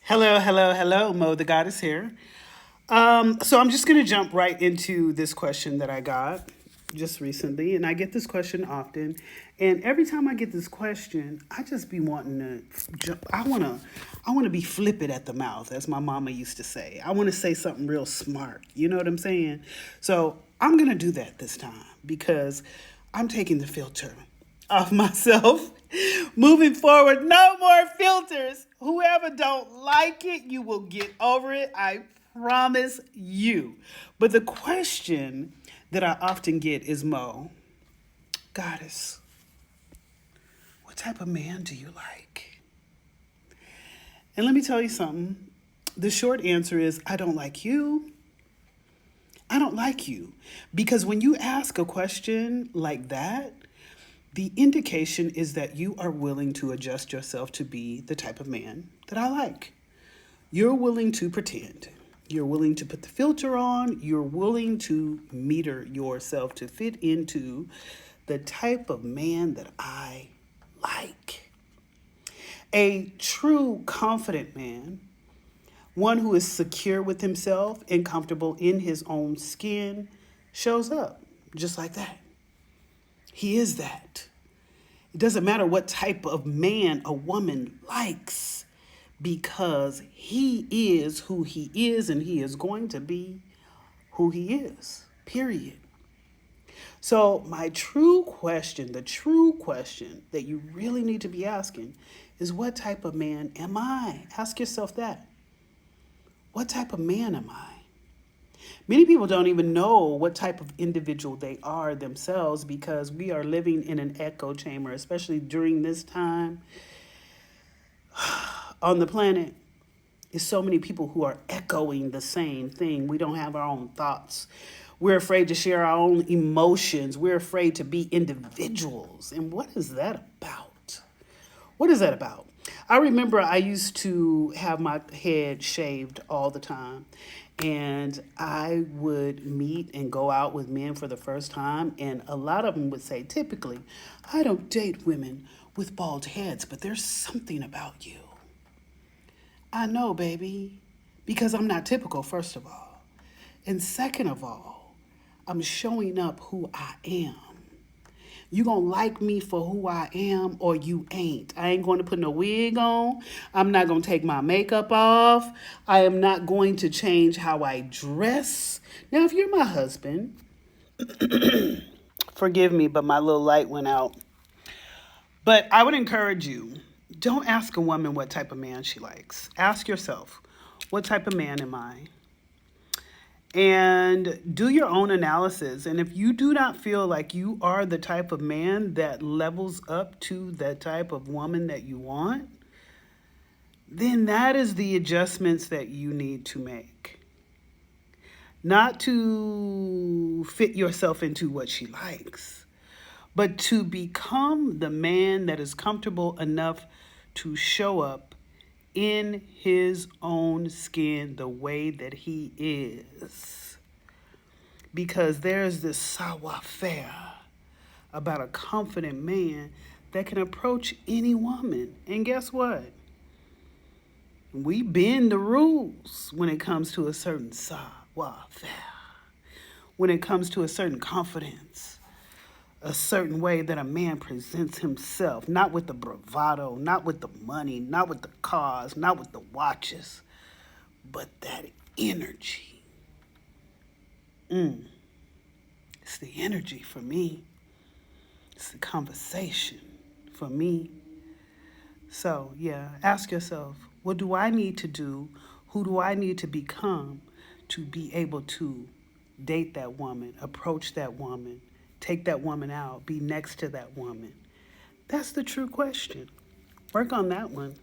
Hello, hello, hello. MoTheGoddess here. So I'm just going to jump right into this question that I got just recently, and I get this question often. And every time I get this question, I just be wanting to jump. I want to be flippant at the mouth, as my mama used to say. I want to say something real smart. You know what I'm saying? So I'm going to do that this time because I'm taking the filter off myself. Moving forward, no more filters. Whoever don't like it, you will get over it. I promise you. But the question that I often get is, Goddess, what type of man do you like? And let me tell you something. The short answer is, I don't like you. I don't like you. Because when you ask a question like that, the indication is that you are willing to adjust yourself to be the type of man that I like. You're willing to pretend. You're willing to put the filter on. You're willing to meter yourself to fit into the type of man that I like. A true confident man, one who is secure with himself and comfortable in his own skin, shows up just like that. He is that. It doesn't matter what type of man a woman likes because he is who he is and he is going to be who he is, period. So, my true question, the true question that you really need to be asking is, what type of man am I? Ask yourself that. What type of man am I? Many people don't even know what type of individual they are themselves because we are living in an echo chamber, especially during this time on the planet. There's so many people who are echoing the same thing. We don't have our own thoughts. We're afraid to share our own emotions. We're afraid to be individuals. And what is that about? What is that about? I remember I used to have my head shaved all the time. And I would meet and go out with men for the first time. And a lot of them would say, typically, I don't date women with bald heads, but there's something about you. I know, baby, because I'm not typical, first of all. And second of all, I'm showing up who I am. You gonna like me for who I am or you ain't. I ain't going to put no wig on. I'm not gonna take my makeup off. I am not going to change how I dress. Now, if you're my husband, forgive me, but my little light went out. But I would encourage you, don't ask a woman what type of man she likes. Ask yourself, what type of man am I? And do your own analysis. And if you do not feel like you are the type of man that levels up to the type of woman that you want, then that is the adjustments that you need to make. Not to fit yourself into what she likes, but to become the man that is comfortable enough to show up in his own skin the way that he is. Because there's this savoir-faire about a confident man that can approach any woman. And guess what? We bend the rules when it comes to a certain savoir-faire, when it comes to a certain confidence, a certain way that a man presents himself, not with the bravado, not with the money, not with the cars, not with the watches, but that energy. It's the energy for me. It's the conversation for me. So, yeah, ask yourself, what do I need to do? Who do I need to become to be able to date that woman, approach that woman, take that woman out, be next to that woman? That's the true question. Work on that one.